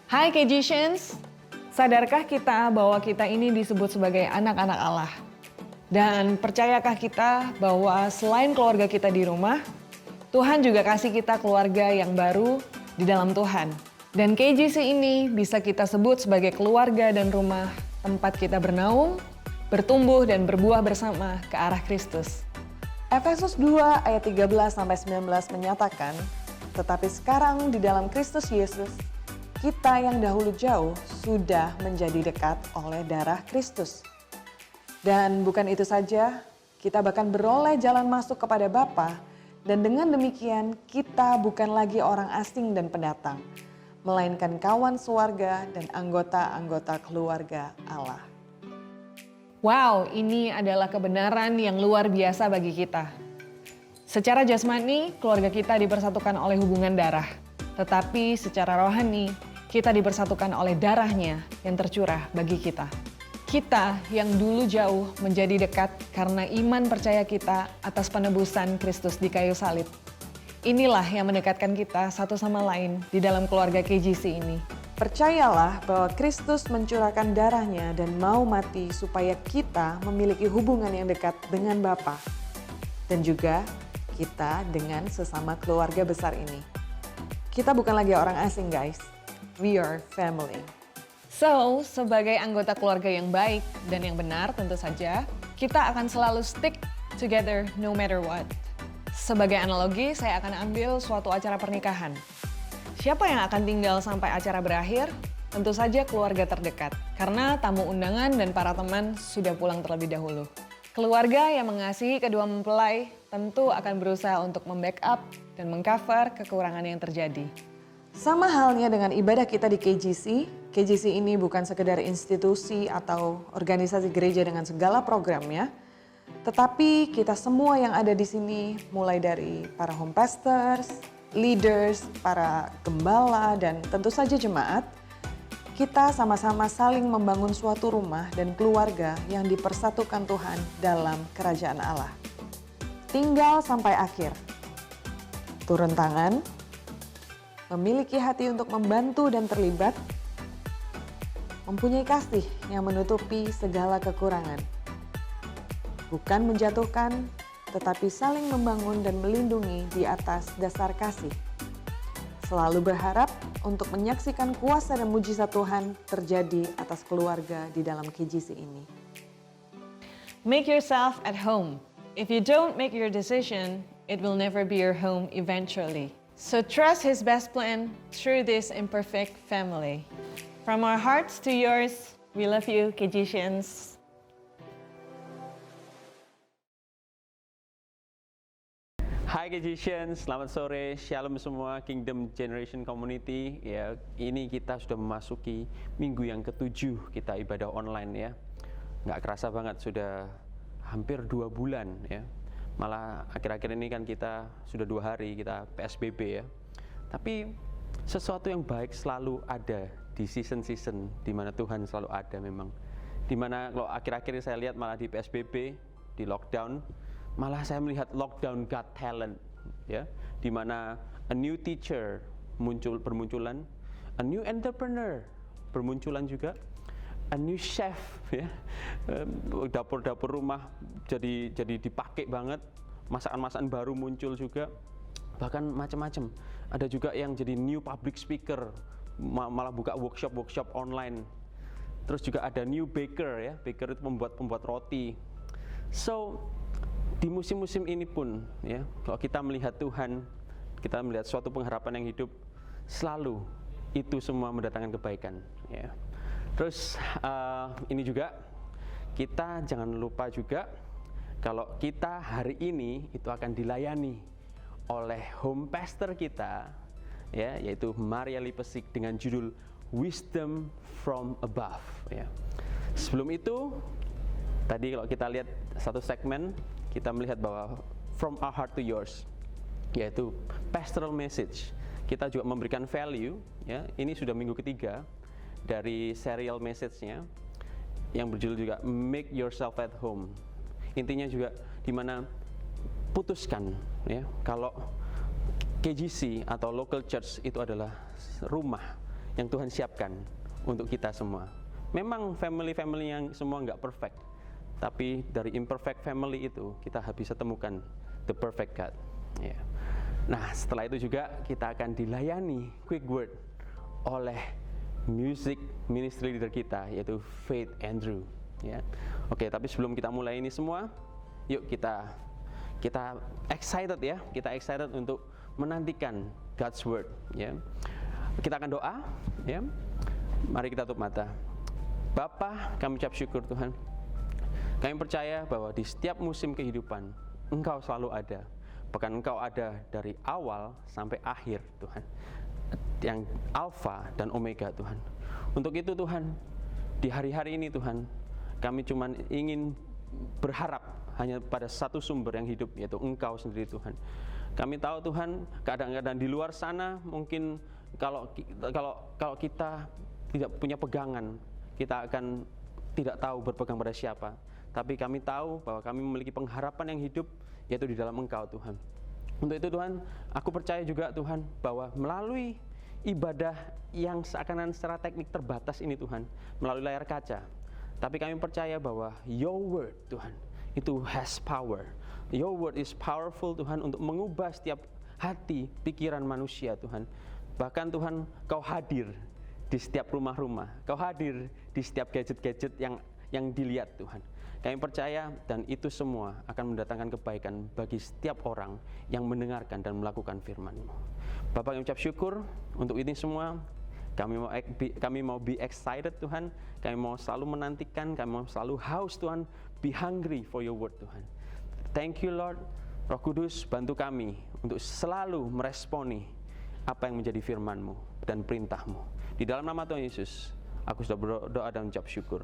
Hai Kejicians, sadarkah kita bahwa kita ini disebut sebagai anak-anak Allah? Dan percayakah kita bahwa selain keluarga kita di rumah, Tuhan juga kasih kita keluarga yang baru di dalam Tuhan. Dan KJC ini bisa kita sebut sebagai keluarga dan rumah tempat kita bernaung, bertumbuh dan berbuah bersama ke arah Kristus. Efesus 2 ayat 13-19 menyatakan, tetapi sekarang di dalam Kristus Yesus, kita yang dahulu jauh sudah menjadi dekat oleh darah Kristus. Dan bukan itu saja, kita bahkan beroleh jalan masuk kepada Bapa, dan dengan demikian kita bukan lagi orang asing dan pendatang, melainkan kawan sewarga dan anggota-anggota keluarga Allah. Wow, ini adalah kebenaran yang luar biasa bagi kita. Secara jasmani, keluarga kita dipersatukan oleh hubungan darah. Tetapi secara rohani, kita dipersatukan oleh darahnya yang tercurah bagi kita. Kita yang dulu jauh menjadi dekat karena iman percaya kita atas penebusan Kristus di kayu salib. Inilah yang mendekatkan kita satu sama lain di dalam keluarga KJC ini. Percayalah bahwa Kristus mencurahkan darahnya dan mau mati supaya kita memiliki hubungan yang dekat dengan Bapa. Dan juga kita dengan sesama keluarga besar ini. Kita bukan lagi orang asing guys, we are family. So, sebagai anggota keluarga yang baik dan yang benar tentu saja, kita akan selalu stick together no matter what. Sebagai analogi, saya akan ambil suatu acara pernikahan. Siapa yang akan tinggal sampai acara berakhir? Tentu saja keluarga terdekat, karena tamu undangan dan para teman sudah pulang terlebih dahulu. Keluarga yang mengasihi kedua mempelai tentu akan berusaha untuk membackup dan mengcover kekurangan yang terjadi. Sama halnya dengan ibadah kita di KJC, KJC ini bukan sekedar institusi atau organisasi gereja dengan segala programnya, tetapi kita semua yang ada di sini, mulai dari para home pastors, leaders, para gembala, dan tentu saja jemaat, kita sama-sama saling membangun suatu rumah dan keluarga yang dipersatukan Tuhan dalam kerajaan Allah. Tinggal sampai akhir. Turun tangan, memiliki hati untuk membantu dan terlibat, mempunyai kasih yang menutupi segala kekurangan. Bukan menjatuhkan, tetapi saling membangun dan melindungi di atas dasar kasih. Selalu berharap untuk menyaksikan kuasa dan mujizat Tuhan terjadi atas keluarga di dalam KJC ini. Make yourself at home. If you don't make your decision, it will never be your home eventually. So trust His best plan through this imperfect family. From our hearts to yours, we love you, KJcians. Hai Kejicians, selamat sore, shalom semua Kingdom Generation Community. Ya, ini kita sudah memasuki minggu yang ke-7 kita ibadah online ya. Nggak kerasa banget, sudah hampir 2 bulan ya. Malah akhir-akhir ini kan kita sudah 2 hari kita PSBB ya. Tapi sesuatu yang baik selalu ada di season-season di mana Tuhan selalu ada memang. Di mana kalau akhir-akhir ini saya lihat malah di PSBB, di lockdown, malah saya melihat lockdown got talent ya, di mana a new teacher bermunculan, a new entrepreneur bermunculan juga, a new chef ya, dapur-dapur rumah jadi dipakai banget, masakan-masakan baru muncul juga, bahkan macam-macam. Ada juga yang jadi new public speaker, malah buka workshop online. Terus juga ada new baker ya, baker itu pembuat roti. So di musim-musim ini pun ya, kalau kita melihat Tuhan, kita melihat suatu pengharapan yang hidup, selalu itu semua mendatangkan kebaikan ya. Terus ini juga kita jangan lupa juga kalau kita hari ini itu akan dilayani oleh home pastor kita ya, yaitu Maria Lipesik dengan judul Wisdom from Above ya. Sebelum itu tadi kalau kita lihat satu segmen, kita melihat bahwa from our heart to yours, yaitu pastoral message. Kita juga memberikan value ya. Ini sudah minggu ketiga dari serial message-nya yang berjudul juga Make Yourself at Home. Intinya juga di mana putuskan ya, kalau KJC atau local church itu adalah rumah yang Tuhan siapkan untuk kita semua. Memang family yang semua nggak perfect, tapi dari imperfect family itu kita bisa temukan the perfect God. Ya. Nah, setelah itu juga kita akan dilayani quick word oleh music ministry leader kita, yaitu Faith Andrew. Ya. Oke, tapi sebelum kita mulai ini semua, yuk kita excited ya, kita excited untuk menantikan God's word. Ya. Kita akan doa. Ya. Mari kita tutup mata. Bapa, kami ucap syukur Tuhan. Kami percaya bahwa di setiap musim kehidupan Engkau selalu ada. Bahkan Engkau ada dari awal sampai akhir Tuhan, yang Alfa dan Omega Tuhan. Untuk itu Tuhan, di hari-hari ini Tuhan, kami cuma ingin berharap hanya pada satu sumber yang hidup, yaitu Engkau sendiri Tuhan. Kami tahu Tuhan, kadang-kadang di luar sana mungkin kalau kita tidak punya pegangan, kita akan tidak tahu berpegang pada siapa. Tapi kami tahu bahwa kami memiliki pengharapan yang hidup, yaitu di dalam Engkau Tuhan. Untuk itu Tuhan, aku percaya juga Tuhan, bahwa melalui ibadah yang seakan-akan secara teknik terbatas ini Tuhan, melalui layar kaca, tapi kami percaya bahwa Your Word Tuhan, itu has power. Your Word is powerful Tuhan, untuk mengubah setiap hati, pikiran manusia Tuhan. Bahkan Tuhan, Kau hadir di setiap rumah-rumah, Kau hadir di setiap gadget-gadget yang dilihat Tuhan. Kami percaya dan itu semua akan mendatangkan kebaikan bagi setiap orang yang mendengarkan dan melakukan firman-Mu. Bapak, kami ucap syukur untuk ini semua. Kami mau be excited Tuhan. Kami mau selalu menantikan, kami mau selalu haus Tuhan. Be hungry for Your word Tuhan. Thank you Lord. Roh Kudus, bantu kami untuk selalu meresponi apa yang menjadi firman-Mu dan perintah-Mu. Di dalam nama Tuhan Yesus, aku sudah berdoa dan ucap syukur.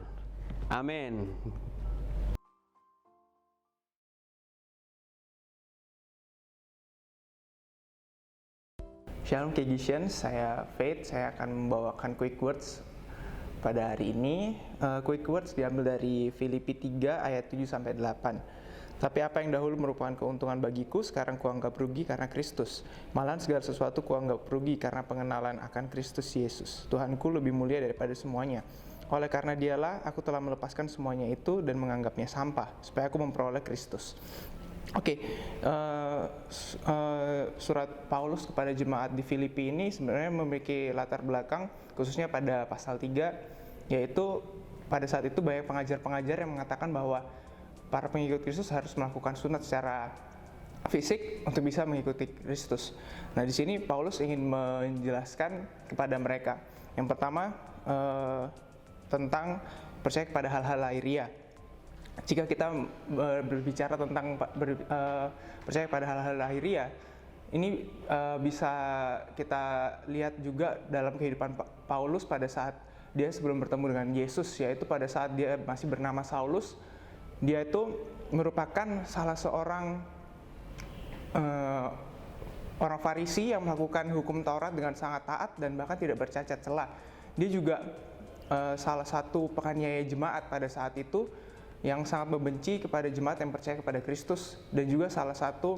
Amin. Shalom Kegicians, saya Faith, saya akan membawakan quick words pada hari ini. Quick words diambil dari Filipi 3 ayat 7-8. Tapi apa yang dahulu merupakan keuntungan bagiku, sekarang kuanggap rugi karena Kristus. Malahan segala sesuatu kuanggap rugi karena pengenalan akan Kristus Yesus. Tuhanku lebih mulia daripada semuanya. Oleh karena Dialah, aku telah melepaskan semuanya itu dan menganggapnya sampah, supaya aku memperoleh Kristus. Oke, surat Paulus kepada jemaat di Filipi ini sebenarnya memiliki latar belakang, khususnya pada pasal 3, yaitu pada saat itu banyak pengajar-pengajar yang mengatakan bahwa para pengikut Kristus harus melakukan sunat secara fisik untuk bisa mengikuti Kristus. Nah, di sini Paulus ingin menjelaskan kepada mereka. Yang pertama, tentang percaya kepada hal-hal lahiriah. Jika kita berbicara tentang percaya pada hal-hal lahiriah, ini bisa kita lihat juga dalam kehidupan Paulus pada saat dia sebelum bertemu dengan Yesus, yaitu pada saat dia masih bernama Saulus. Dia itu merupakan salah seorang orang Farisi yang melakukan hukum Taurat dengan sangat taat dan bahkan tidak bercacat celah. Dia juga salah satu penganiaya jemaat pada saat itu, yang sangat membenci kepada jemaat yang percaya kepada Kristus, dan juga salah satu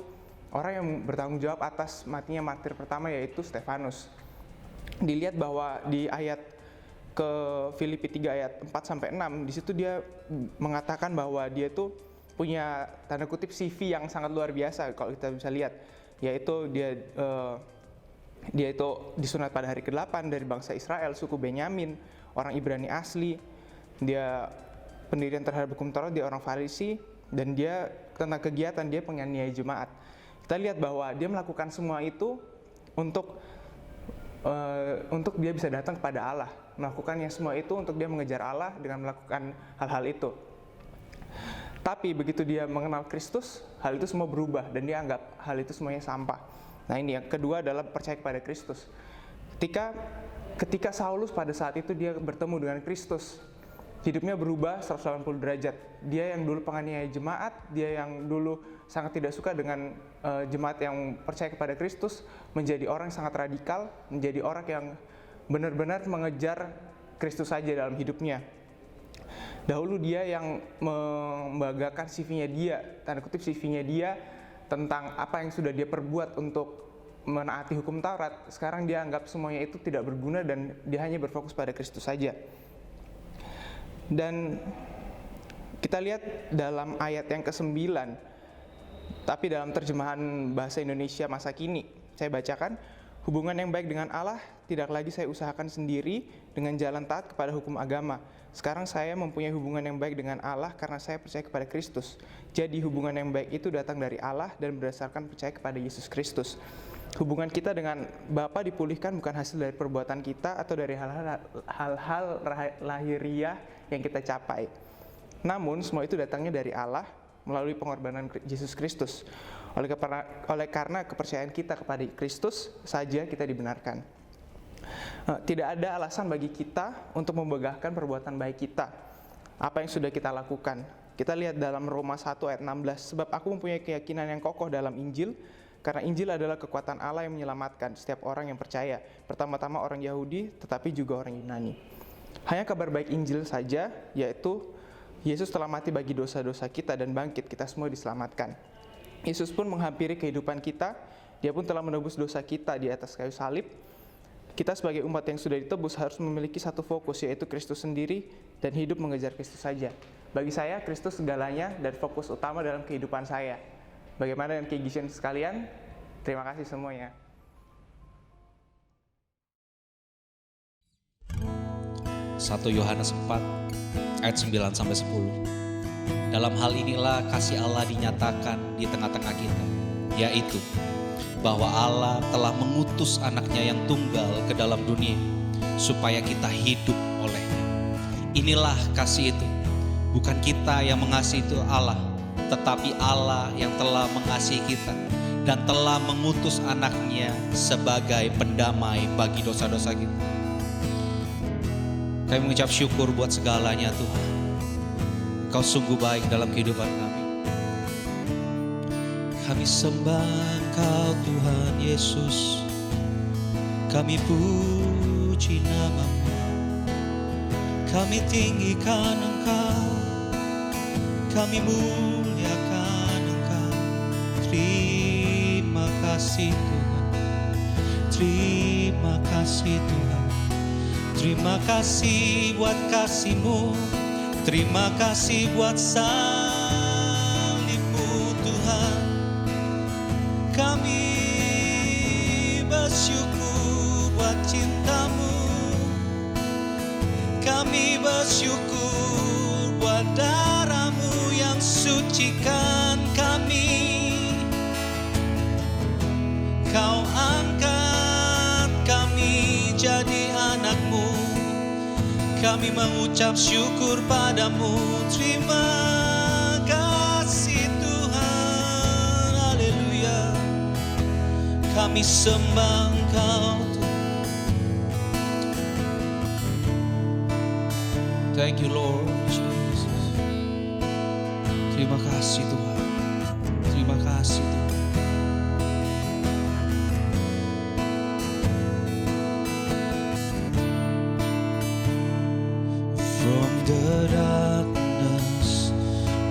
orang yang bertanggung jawab atas matinya martir pertama, yaitu Stefanus. Dilihat bahwa di ayat ke Filipi 3 ayat 4-6, di situ dia mengatakan bahwa dia itu punya tanda kutip CV yang sangat luar biasa kalau kita bisa lihat, yaitu dia itu disunat pada hari ke-8 dari bangsa Israel, suku Benyamin, orang Ibrani asli. Dia pendirian terhadap hukum Taurat, dia orang Farisi, dan dia tentang kegiatan dia penganiaya jemaat. Kita lihat bahwa dia melakukan semua itu untuk dia bisa datang kepada Allah, melakukannya semua itu untuk dia mengejar Allah dengan melakukan hal-hal itu. Tapi begitu dia mengenal Kristus, hal itu semua berubah dan dia anggap hal itu semuanya sampah. Nah, ini yang kedua adalah percaya kepada Kristus. Ketika Saulus pada saat itu dia bertemu dengan Kristus, hidupnya berubah 180 derajat. Dia yang dulu penganiaya jemaat, dia yang dulu sangat tidak suka dengan jemaat yang percaya kepada Kristus, menjadi orang yang sangat radikal, menjadi orang yang benar-benar mengejar Kristus saja dalam hidupnya. Dahulu dia yang membanggakan CV-nya dia, tanda kutip CV-nya dia, tentang apa yang sudah dia perbuat untuk menaati hukum Taurat, sekarang dia anggap semuanya itu tidak berguna dan dia hanya berfokus pada Kristus saja. Dan kita lihat dalam ayat yang ke-9, tapi dalam terjemahan bahasa Indonesia masa kini, saya bacakan, hubungan yang baik dengan Allah tidak lagi saya usahakan sendiri dengan jalan taat kepada hukum agama. Sekarang saya mempunyai hubungan yang baik dengan Allah karena saya percaya kepada Kristus. Jadi hubungan yang baik itu datang dari Allah dan berdasarkan percaya kepada Yesus Kristus. Hubungan kita dengan Bapa dipulihkan bukan hasil dari perbuatan kita atau dari hal-hal lahiriah yang kita capai. Namun semua itu datangnya dari Allah melalui pengorbanan Yesus Kristus. Oleh karena kepercayaan kita kepada Kristus saja kita dibenarkan. Tidak ada alasan bagi kita untuk membegahkan perbuatan baik kita. Apa yang sudah kita lakukan? Kita lihat dalam Roma 1 ayat 16. Sebab aku mempunyai keyakinan yang kokoh dalam Injil, karena Injil adalah kekuatan Allah yang menyelamatkan setiap orang yang percaya. Pertama-tama orang Yahudi, tetapi juga orang Yunani. Hanya kabar baik Injil saja, yaitu Yesus telah mati bagi dosa-dosa kita dan bangkit, kita semua diselamatkan. Yesus pun menghampiri kehidupan kita, dia pun telah menebus dosa kita di atas kayu salib. Kita sebagai umat yang sudah ditebus harus memiliki satu fokus, yaitu Kristus sendiri dan hidup mengejar Kristus saja. Bagi saya, Kristus segalanya dan fokus utama dalam kehidupan saya. Bagaimana dengan KGCian sekalian? Terima kasih semuanya. 1 Yohanes 4 ayat 9-10. Dalam hal inilah kasih Allah dinyatakan di tengah-tengah kita, yaitu bahwa Allah telah mengutus anaknya yang tunggal ke dalam dunia supaya kita hidup olehnya. Inilah kasih itu, bukan kita yang mengasihi itu Allah, tetapi Allah yang telah mengasihi kita dan telah mengutus anaknya sebagai pendamai bagi dosa-dosa kita. Kami mengucap syukur buat segalanya Tuhan. Engkau sungguh baik dalam kehidupan kami. Kami sembah Engkau Tuhan Yesus. Kami puji nama-Mu. Kami tinggikan Engkau. Kami muliakan Engkau. Terima kasih Tuhan. Terima kasih Tuhan. Terima kasih buat kasih-Mu. Terima kasih buat salib-Mu Tuhan. Kami bersyukur buat cinta-Mu. Kami bersyukur buat darah-Mu yang sucikan kami. Kau angkat kami jadi anak-Mu. Kami mengucap syukur padamu. Terima kasih Tuhan. Haleluya. Kami sembah Engkau. Thank you Lord Jesus. Terima kasih Tuhan. Terima kasih Tuhan. From the darkness,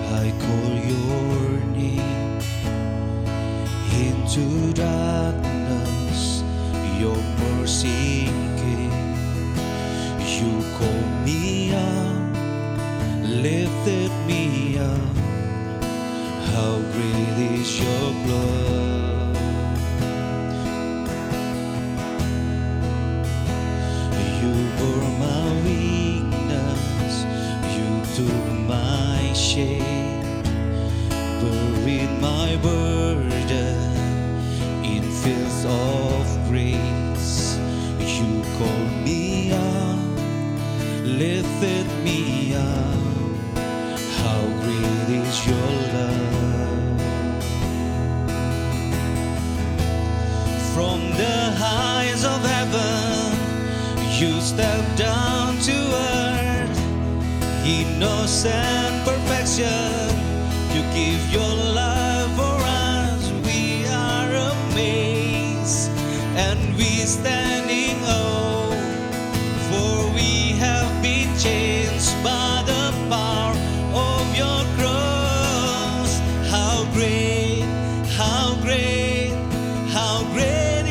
I call your name. Into darkness, your mercy came. You called me up, lifted me up. How great is your love? You bore my weakness, you took my shame, buried my burden in fields of grace. You called me up, lifted me up. How great is your love? From the heights of heaven, you stepped down to earth. Innocent perfection, you give your life for us. We are amazed and we standing oh, for we have been changed by the power of your cross. How great, how great, how great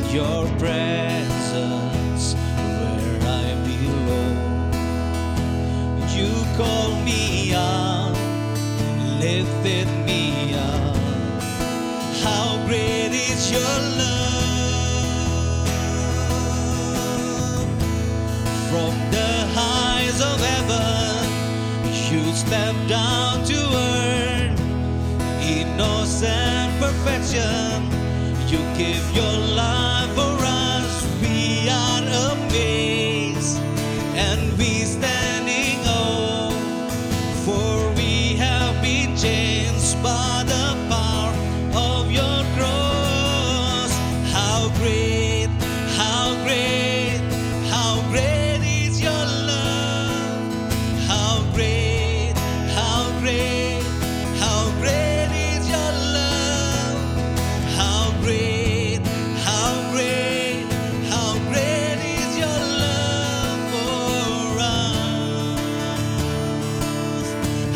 your presence where I belong. You call me out, lifted me up. How great is your love? From the heights of heaven, you step down to earth. Innocent perfection, you give your life for us. We are amazed and we standing on, for we have been changed by the power of your cross. How great, how great, how great is your love. How great, how great, how great is your love. How great, how great, how great is your love for us.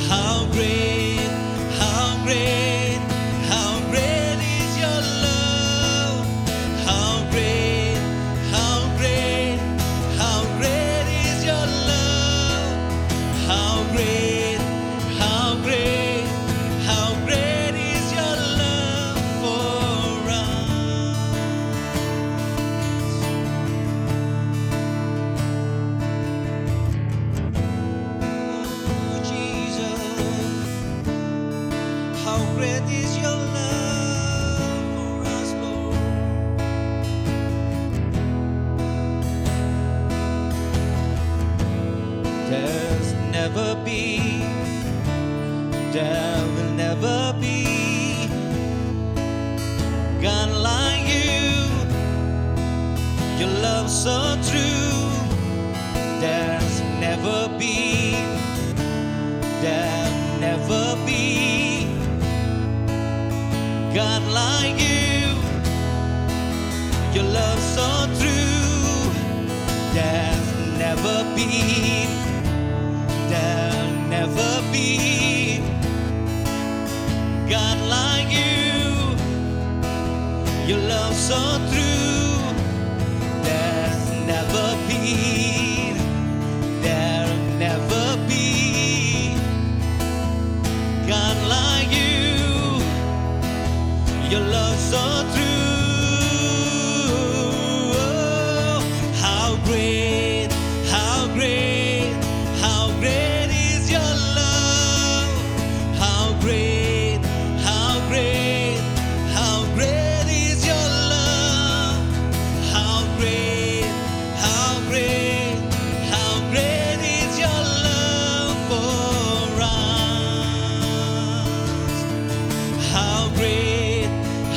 How great, how great, how great is your love. How great, how great, how great is your love. How great, how great, how great is your love for us. Oh, Jesus, how great is your love for us, Lord. There's never been, there will never be God like you. Your love so true. There's never been, there'll never be God like you. Your love so true. There's never been, there'll never be God like you. Your love so true. There's never been, there'll never be God like you. Your love so true. How great, how great, how great is your love. How great, how great, how great is your love. How great, how great, how great is your love for us. How great,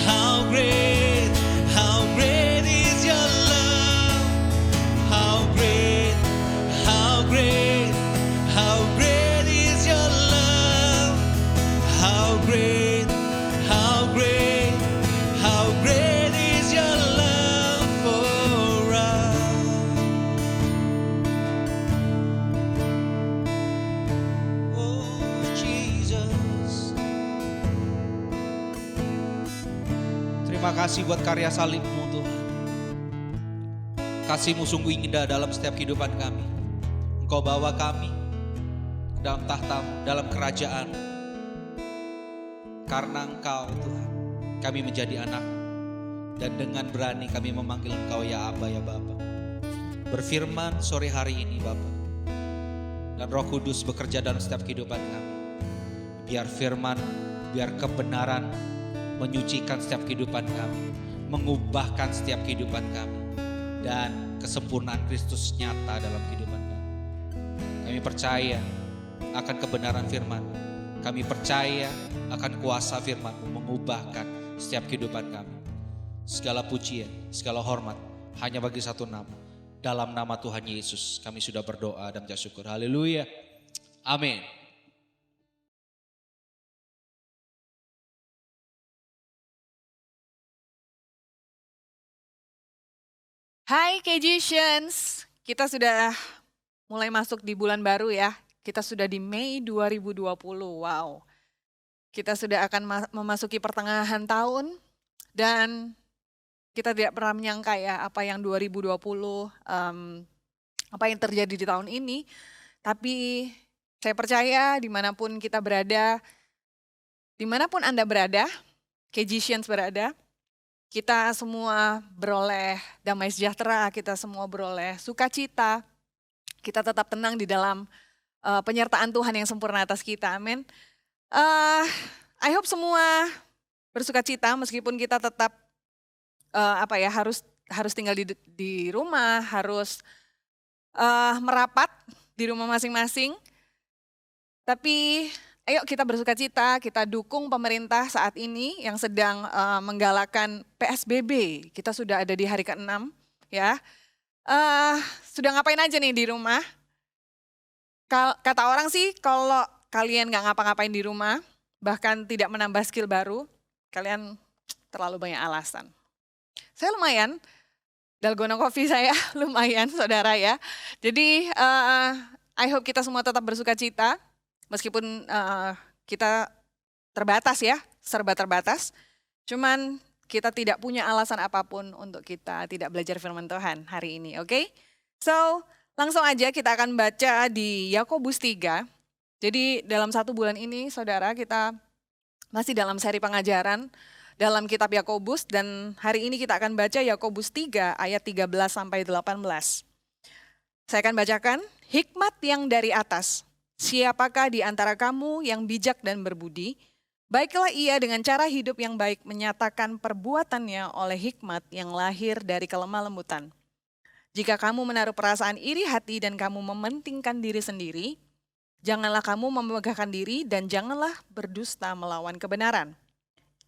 how great, how great is your love. How great, how great, how great is your love. How great, how great, how great is your love for us. Oh, Jesus. Terima kasih buat karya salib-Mu, Tuhan. Kasih-Mu sungguh indah dalam setiap kehidupan kami. Engkau bawa kami ke dalam tahta-Mu, dalam kerajaan. Karena Engkau, Tuhan, kami menjadi anak. Dan dengan berani kami memanggil Engkau ya Aba, ya Bapa. Berfirman sore hari ini, Bapa. Dan Roh Kudus bekerja dalam setiap kehidupan kami. Biar firman, biar kebenaran menyucikan setiap kehidupan kami, mengubahkan setiap kehidupan kami, dan kesempurnaan Kristus nyata dalam kehidupan kami. Kami percaya akan kebenaran firman, kami percaya akan kuasa firman-Mu mengubahkan setiap kehidupan kami. Segala pujian, segala hormat hanya bagi satu nama. Dalam nama Tuhan Yesus kami sudah berdoa dan mengucap syukur. Haleluya. Amin. Hai Kejicians, kita sudah mulai masuk di bulan baru ya. Kita sudah di Mei 2020, wow. Kita sudah akan memasuki pertengahan tahun dan kita tidak pernah menyangka ya apa yang 2020, apa yang terjadi di tahun ini. Tapi saya percaya dimanapun kita berada, dimanapun Anda berada, KGsians berada, kita semua beroleh damai sejahtera, kita semua beroleh sukacita, kita tetap tenang di dalam penyertaan Tuhan yang sempurna atas kita, amin. I hope semua bersukacita meskipun kita tetap harus tinggal di rumah, harus merapat di rumah masing-masing. Tapi ayo kita bersukacita, kita dukung pemerintah saat ini yang sedang menggalakkan PSBB. Kita sudah ada di hari ke-6 ya. Sudah ngapain aja nih di rumah? Kata orang sih kalau kalian nggak ngapa-ngapain di rumah, bahkan tidak menambah skill baru, kalian terlalu banyak alasan. Saya lumayan, dalgona coffee saya lumayan saudara ya. Jadi I hope kita semua tetap bersukacita meskipun kita terbatas ya, serba terbatas. Cuman kita tidak punya alasan apapun untuk kita tidak belajar firman Tuhan hari ini, oke? So langsung aja kita akan baca di Yakobus 3. Jadi dalam 1 bulan ini saudara kita masih dalam seri pengajaran dalam kitab Yakobus dan hari ini kita akan baca Yakobus 3 ayat 13 sampai 18. Saya akan bacakan, hikmat yang dari atas. Siapakah di antara kamu yang bijak dan berbudi? Baiklah ia dengan cara hidup yang baik menyatakan perbuatannya oleh hikmat yang lahir dari kelemah lembutan. Jika kamu menaruh perasaan iri hati dan kamu mementingkan diri sendiri, janganlah kamu memegahkan diri dan janganlah berdusta melawan kebenaran.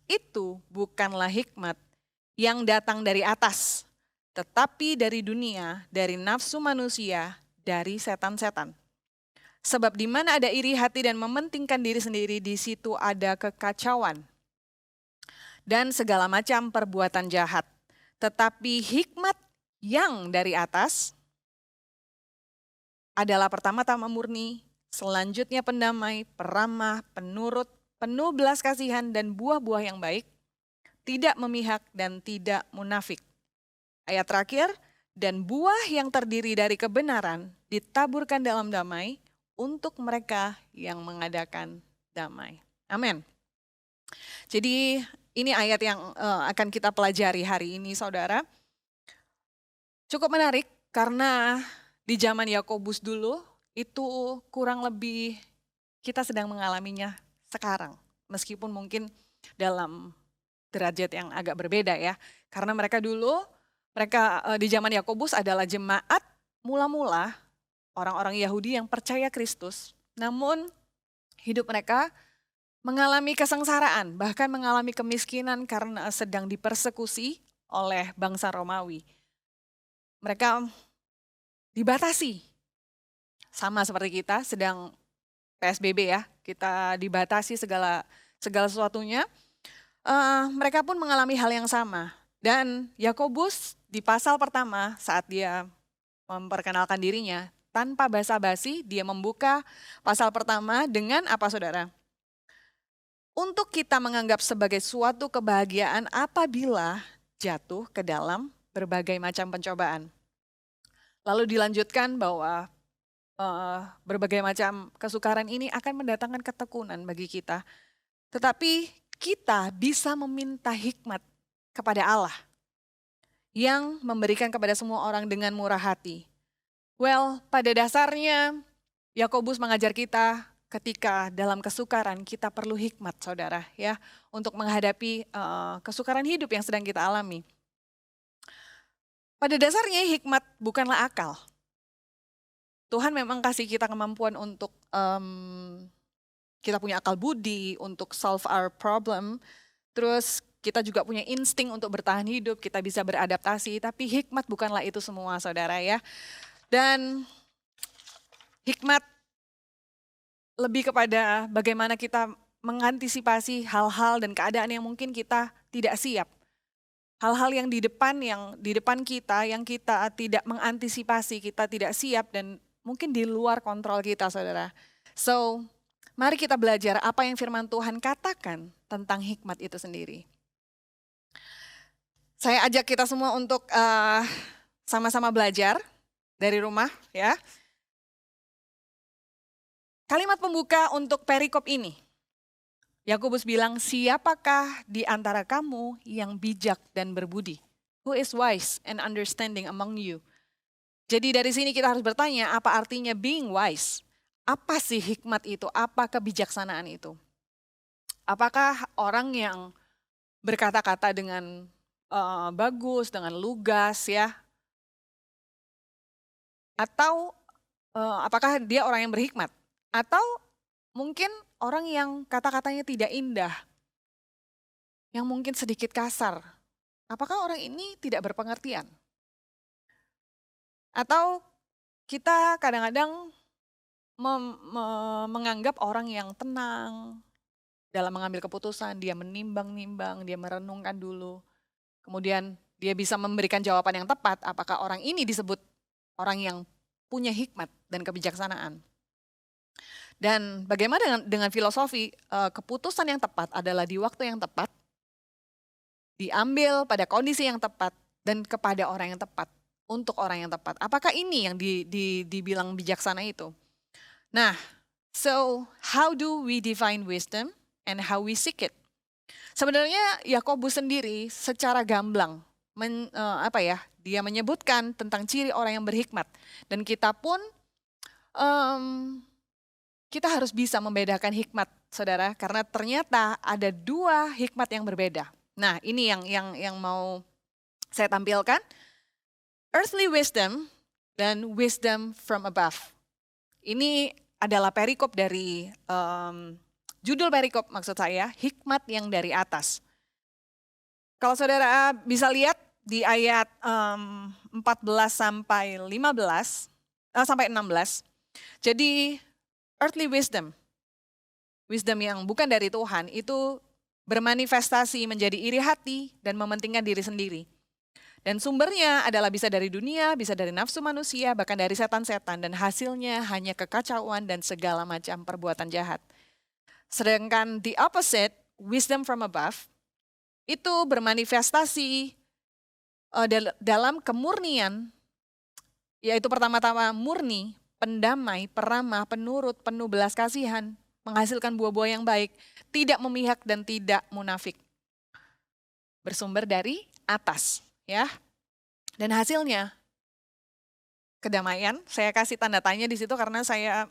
Itu bukanlah hikmat yang datang dari atas, tetapi dari dunia, dari nafsu manusia, dari setan-setan. Sebab di mana ada iri hati dan mementingkan diri sendiri, di situ ada kekacauan dan segala macam perbuatan jahat. Tetapi hikmat yang dari atas adalah pertama-tama murni, selanjutnya pendamai, peramah, penurut, penuh belas kasihan dan buah-buah yang baik, tidak memihak dan tidak munafik. Ayat terakhir, dan buah yang terdiri dari kebenaran ditaburkan dalam damai untuk mereka yang mengadakan damai. Amin. Jadi ini ayat yang akan kita pelajari hari ini saudara. Cukup menarik karena di zaman Yakobus dulu itu kurang lebih kita sedang mengalaminya sekarang, meskipun mungkin dalam derajat yang agak berbeda ya. Karena mereka di zaman Yakobus adalah jemaat mula-mula orang-orang Yahudi yang percaya Kristus. Namun hidup mereka mengalami kesengsaraan, bahkan mengalami kemiskinan karena sedang dipersekusi oleh bangsa Romawi. Mereka dibatasi, sama seperti kita sedang PSBB ya, kita dibatasi segala sesuatunya. Mereka pun mengalami hal yang sama. Dan Yakobus di pasal pertama saat dia memperkenalkan dirinya, tanpa basa-basi dia membuka pasal pertama dengan apa saudara? Untuk kita menganggap sebagai suatu kebahagiaan apabila jatuh ke dalam berbagai macam pencobaan. Lalu dilanjutkan bahwa berbagai macam kesukaran ini akan mendatangkan ketekunan bagi kita. Tetapi kita bisa meminta hikmat kepada Allah yang memberikan kepada semua orang dengan murah hati. Well, pada dasarnya Yakobus mengajar kita ketika dalam kesukaran kita perlu hikmat saudara ya untuk menghadapi kesukaran hidup yang sedang kita alami. Pada dasarnya hikmat bukanlah akal. Tuhan memang kasih kita kemampuan untuk kita punya akal budi untuk solve our problem. Terus kita juga punya insting untuk bertahan hidup, kita bisa beradaptasi. Tapi hikmat bukanlah itu semua saudara ya. Dan hikmat lebih kepada bagaimana kita mengantisipasi hal-hal dan keadaan yang mungkin kita tidak siap. Hal-hal yang di depan kita yang kita tidak mengantisipasi, kita tidak siap dan mungkin di luar kontrol kita saudara. So, mari kita belajar apa yang firman Tuhan katakan tentang hikmat itu sendiri. Saya ajak kita semua untuk sama-sama belajar dari rumah ya. Kalimat pembuka untuk perikop ini. Yakobus bilang, siapakah di antara kamu yang bijak dan berbudi? Who is wise and understanding among you? Jadi dari sini kita harus bertanya, apa artinya being wise? Apa sih hikmat itu? Apa kebijaksanaan itu? Apakah orang yang berkata-kata dengan bagus, dengan lugas ya? Atau apakah dia orang yang berhikmat? Atau mungkin orang yang kata-katanya tidak indah, yang mungkin sedikit kasar. Apakah orang ini tidak berpengertian? Atau kita kadang-kadang menganggap orang yang tenang dalam mengambil keputusan, dia menimbang-nimbang, dia merenungkan dulu. Kemudian dia bisa memberikan jawaban yang tepat, apakah orang ini disebut orang yang punya hikmat dan kebijaksanaan. Dan bagaimana dengan filosofi, keputusan yang tepat adalah di waktu yang tepat, diambil pada kondisi yang tepat, dan kepada orang yang tepat, untuk orang yang tepat. Apakah ini yang dibilang bijaksana itu? Nah, so how do we define wisdom and how we seek it? Sebenarnya Yakobus sendiri secara gamblang, dia menyebutkan tentang ciri orang yang berhikmat. Dan kita pun, kita harus bisa membedakan hikmat, saudara, karena ternyata ada dua hikmat yang berbeda. Nah, ini yang mau saya tampilkan. Earthly wisdom dan wisdom from above. Ini adalah perikop dari, judul perikop maksud saya, hikmat yang dari atas. Kalau saudara bisa lihat di ayat 14 sampai 15, sampai 16, jadi earthly wisdom, wisdom yang bukan dari Tuhan, itu bermanifestasi menjadi iri hati dan mementingkan diri sendiri. Dan sumbernya adalah bisa dari dunia, bisa dari nafsu manusia, bahkan dari setan-setan. Dan hasilnya hanya kekacauan dan segala macam perbuatan jahat. Sedangkan the opposite, wisdom from above, itu bermanifestasi dalam kemurnian, yaitu pertama-tama murni, pendamai, peramah, penurut, penuh belas kasihan, menghasilkan buah-buah yang baik, tidak memihak dan tidak munafik. Bersumber dari atas, ya. Dan hasilnya kedamaian. Saya kasih tanda tanya di situ karena saya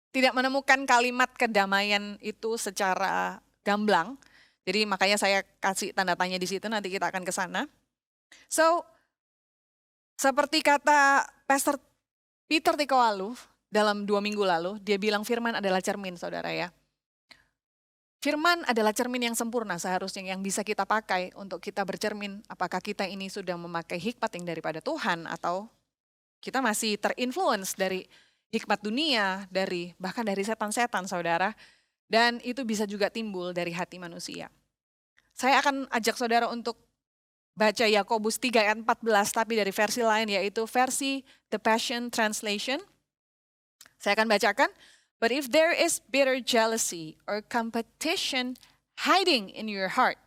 tidak menemukan kalimat kedamaian itu secara gamblang. Jadi makanya saya kasih tanda tanya di situ, nanti kita akan ke sana. So, seperti kata Pastor Peter Tikowalu dalam 2 minggu lalu, dia bilang firman adalah cermin, saudara ya. Firman adalah cermin yang sempurna seharusnya yang bisa kita pakai untuk kita bercermin apakah kita ini sudah memakai hikmat yang daripada Tuhan atau kita masih terinfluence dari hikmat dunia, bahkan dari setan-setan, saudara. Dan itu bisa juga timbul dari hati manusia. Saya akan ajak saudara untuk baca Yakobus 3 ayat 14 tapi dari versi lain, yaitu versi The Passion Translation. Saya akan bacakan. But if there is bitter jealousy or competition hiding in your heart,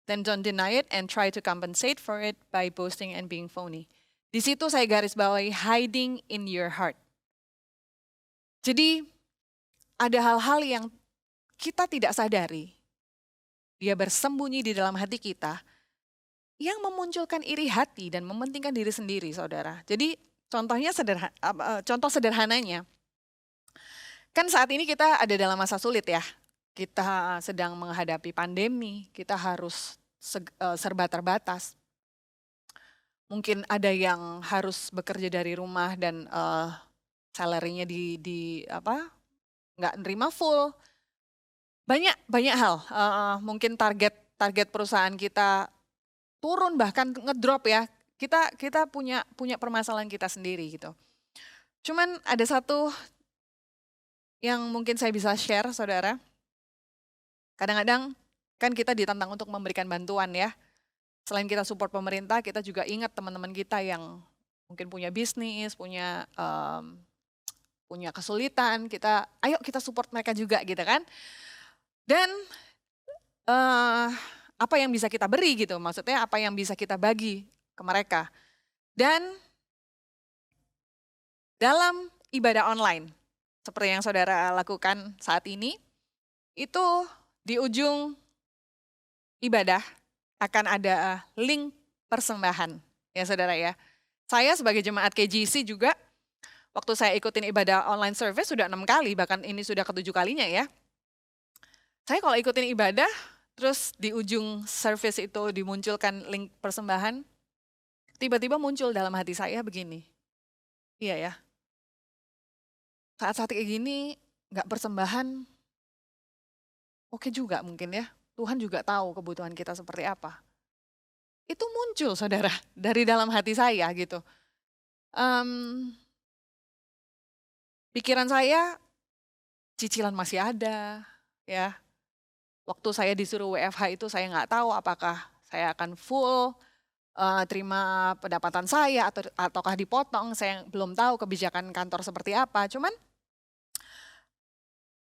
then don't deny it and try to compensate for it by boasting and being phony. Di situ saya garis bawahi hiding in your heart. Jadi ada hal-hal yang kita tidak sadari. Dia bersembunyi di dalam hati kita yang memunculkan iri hati dan mementingkan diri sendiri, saudara. Jadi contoh sederhananya, kan saat ini kita ada dalam masa sulit ya. Kita sedang menghadapi pandemi, kita harus serba terbatas. Mungkin ada yang harus bekerja dari rumah dan salary-nya nggak nerima full. Banyak hal. Mungkin target perusahaan kita turun bahkan ngedrop ya. Kita punya permasalahan kita sendiri gitu. Cuman ada satu yang mungkin saya bisa share, saudara. Kadang-kadang kan kita ditantang untuk memberikan bantuan ya. Selain kita support pemerintah, kita juga ingat teman-teman kita yang mungkin punya bisnis, punya kesulitan. Ayo kita support mereka juga gitu kan. Dan apa yang bisa kita beri gitu, maksudnya apa yang bisa kita bagi ke mereka. Dan dalam ibadah online, seperti yang saudara lakukan saat ini, itu di ujung ibadah akan ada link persembahan, ya saudara ya. Saya sebagai jemaat KGC juga, waktu saya ikutin ibadah online service sudah 6 kali, bahkan ini sudah ke-7 kalinya ya. Saya kalau ikutin ibadah, terus di ujung service itu dimunculkan link persembahan, tiba-tiba muncul dalam hati saya begini, iya ya, saat-saat kayak gini nggak persembahan, oke juga mungkin ya, Tuhan juga tahu kebutuhan kita seperti apa. Itu muncul saudara, dari dalam hati saya gitu. Pikiran saya, cicilan masih ada ya. Waktu saya disuruh WFH itu saya nggak tahu apakah saya akan full terima pendapatan saya ataukah dipotong, saya belum tahu kebijakan kantor seperti apa. Cuman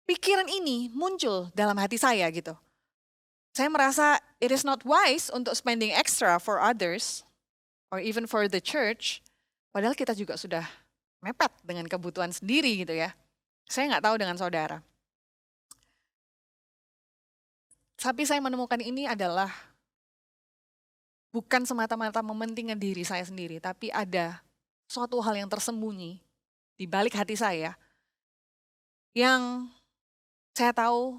pikiran ini muncul dalam hati saya gitu. Saya merasa it is not wise untuk spending extra for others or even for the church, padahal kita juga sudah mepet dengan kebutuhan sendiri gitu ya. Saya nggak tahu dengan saudara. Tapi saya menemukan ini adalah bukan semata-mata mementingkan diri saya sendiri, tapi ada suatu hal yang tersembunyi di balik hati saya yang saya tahu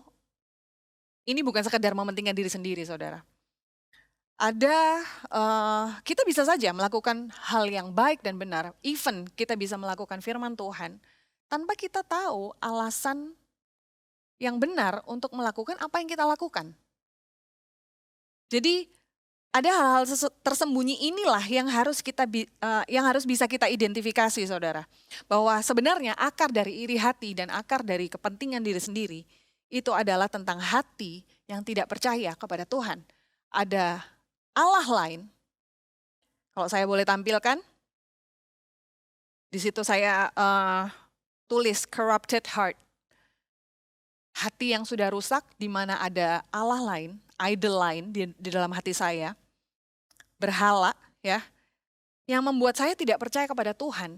ini bukan sekedar mementingkan diri sendiri, saudara. Kita bisa saja melakukan hal yang baik dan benar, even kita bisa melakukan firman Tuhan, tanpa kita tahu alasan yang benar untuk melakukan apa yang kita lakukan. Jadi ada hal-hal tersembunyi inilah yang harus bisa kita identifikasi, saudara. Bahwa sebenarnya akar dari iri hati dan akar dari kepentingan diri sendiri itu adalah tentang hati yang tidak percaya kepada Tuhan. Ada Allah lain. Kalau saya boleh tampilkan, di situ saya tulis corrupted heart. Hati yang sudah rusak di mana ada Allah lain, idol lain di dalam hati saya, berhala ya, yang membuat saya tidak percaya kepada Tuhan,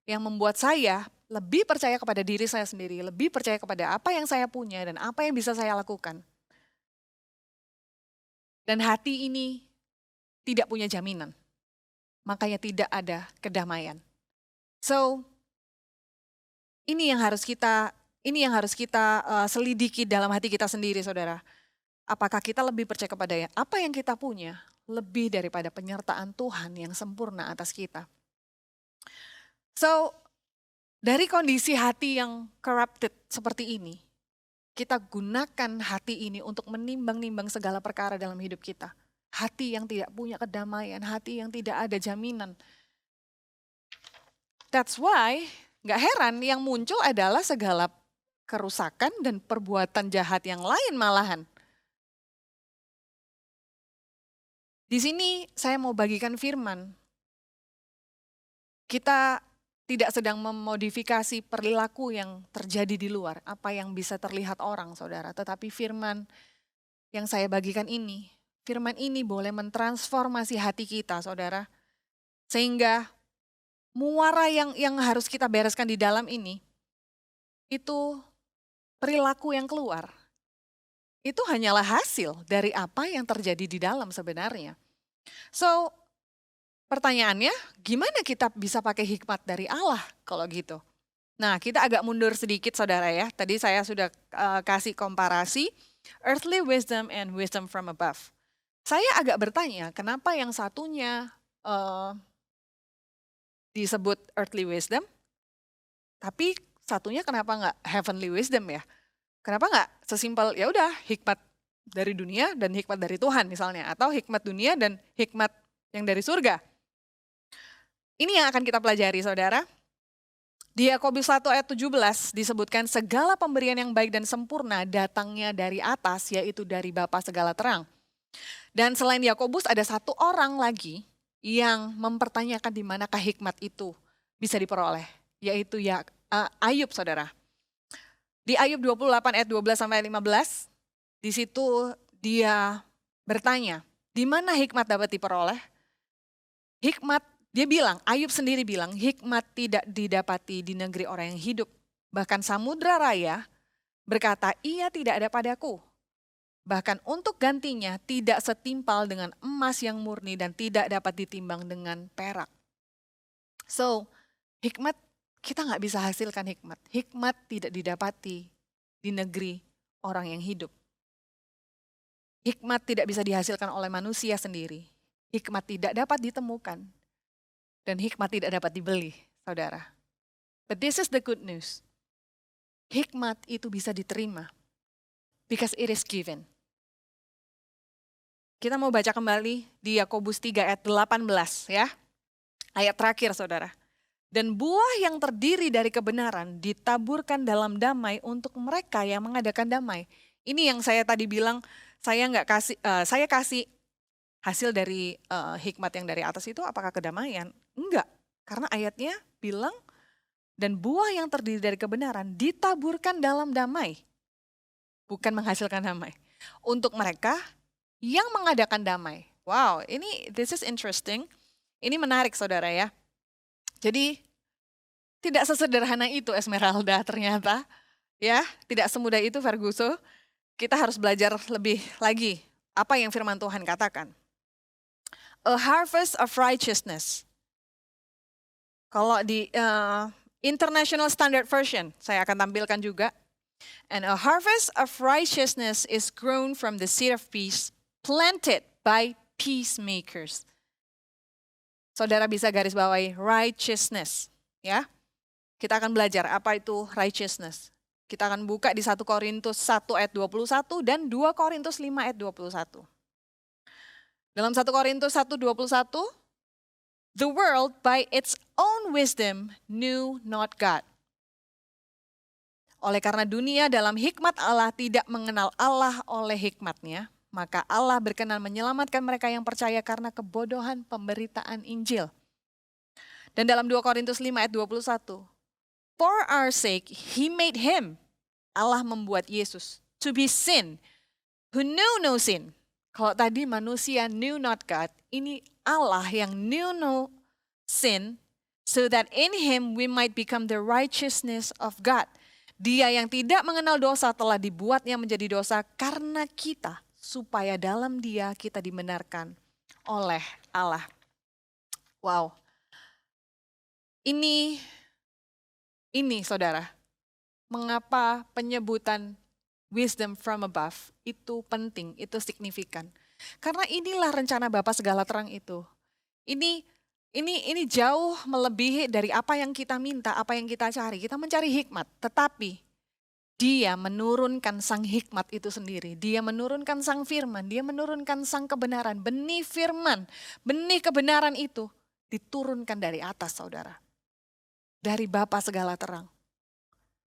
yang membuat saya lebih percaya kepada diri saya sendiri, lebih percaya kepada apa yang saya punya dan apa yang bisa saya lakukan. Dan hati ini tidak punya jaminan, makanya tidak ada kedamaian. So, ini yang harus kita selidiki dalam hati kita sendiri, saudara. Apakah kita lebih percaya kepada apa yang kita punya, lebih daripada penyertaan Tuhan yang sempurna atas kita. So, dari kondisi hati yang corrupted seperti ini, kita gunakan hati ini untuk menimbang-nimbang segala perkara dalam hidup kita. Hati yang tidak punya kedamaian, hati yang tidak ada jaminan. That's why, gak heran yang muncul adalah segala kerusakan dan perbuatan jahat yang lain malahan. Di sini saya mau bagikan firman. Kita tidak sedang memodifikasi perilaku yang terjadi di luar, apa yang bisa terlihat orang, saudara. Tetapi firman yang saya bagikan ini, firman ini boleh mentransformasi hati kita, saudara. Sehingga muara yang harus kita bereskan di dalam ini, itu perilaku yang keluar. Itu hanyalah hasil dari apa yang terjadi di dalam sebenarnya. So, pertanyaannya, gimana kita bisa pakai hikmat dari Allah kalau gitu? Nah, kita agak mundur sedikit, saudara ya. Tadi saya sudah kasih komparasi earthly wisdom and wisdom from above. Saya agak bertanya, kenapa yang satunya disebut earthly wisdom, tapi satunya kenapa nggak heavenly wisdom ya? Kenapa nggak sesimpel ya udah hikmat dari dunia dan hikmat dari Tuhan misalnya, atau hikmat dunia dan hikmat yang dari surga? Ini yang akan kita pelajari, saudara. Di Yakobus 1 ayat 17 disebutkan segala pemberian yang baik dan sempurna datangnya dari atas, yaitu dari Bapa segala terang. Dan selain Yakobus ada satu orang lagi yang mempertanyakan di manakah hikmat itu bisa diperoleh, yaitu Ayub, saudara. Di Ayub 28 ayat 12 sampai 15, di situ dia bertanya, di mana hikmat dapat diperoleh? Hikmat, dia bilang, Ayub sendiri bilang, hikmat tidak didapati di negeri orang yang hidup. Bahkan samudra raya berkata, ia tidak ada padaku. Bahkan untuk gantinya tidak setimpal dengan emas yang murni dan tidak dapat ditimbang dengan perak. So, hikmat, kita nggak bisa hasilkan hikmat. Hikmat tidak didapati di negeri orang yang hidup. Hikmat tidak bisa dihasilkan oleh manusia sendiri. Hikmat tidak dapat ditemukan. Dan hikmat tidak dapat dibeli, saudara. But this is the good news. Hikmat itu bisa diterima. Because it is given. Kita mau baca kembali di Yakobus 3 ayat 18 ya. Ayat terakhir saudara. Dan buah yang terdiri dari kebenaran ditaburkan dalam damai untuk mereka yang mengadakan damai. Ini yang saya tadi bilang, saya kasih hasil dari hikmat yang dari atas itu apakah kedamaian? Enggak, karena ayatnya bilang dan buah yang terdiri dari kebenaran ditaburkan dalam damai. Bukan menghasilkan damai. Untuk mereka yang mengadakan damai. Wow, this is interesting. Ini menarik saudara ya. Jadi tidak sesederhana itu Esmeralda ternyata. Ya, tidak semudah itu Ferguso. Kita harus belajar lebih lagi apa yang firman Tuhan katakan. A harvest of righteousness. Kalau di International Standard Version, saya akan tampilkan juga. And a harvest of righteousness is grown from the seed of peace, planted by peacemakers. Saudara bisa garis bawahi righteousness, ya. Kita akan belajar apa itu righteousness. Kita akan buka di 1 Korintus 1 ayat 21 dan 2 Korintus 5 ayat 21. Dalam 1 Korintus 1:21, the world by its own wisdom knew not God. Oleh karena dunia dalam hikmat Allah tidak mengenal Allah oleh hikmatnya, maka Allah berkenan menyelamatkan mereka yang percaya karena kebodohan pemberitaan Injil. Dan dalam 2 Korintus 5 ayat 21, for our sake he made him, Allah membuat Yesus, to be sin, who knew no sin. Kalau tadi manusia knew not God, ini Allah yang knew no sin, so that in him we might become the righteousness of God. Dia yang tidak mengenal dosa telah dibuatnya menjadi dosa karena kita, supaya dalam dia kita dibenarkan oleh Allah. Wow. Ini saudara, mengapa penyebutan wisdom from above itu penting, itu signifikan. Karena inilah rencana Bapa segala terang itu. Ini jauh melebihi dari apa yang kita minta, apa yang kita cari. Kita mencari hikmat, tetapi dia menurunkan sang hikmat itu sendiri. Dia menurunkan sang firman, dia menurunkan sang kebenaran. Benih firman, benih kebenaran itu diturunkan dari atas saudara. Dari Bapa segala terang.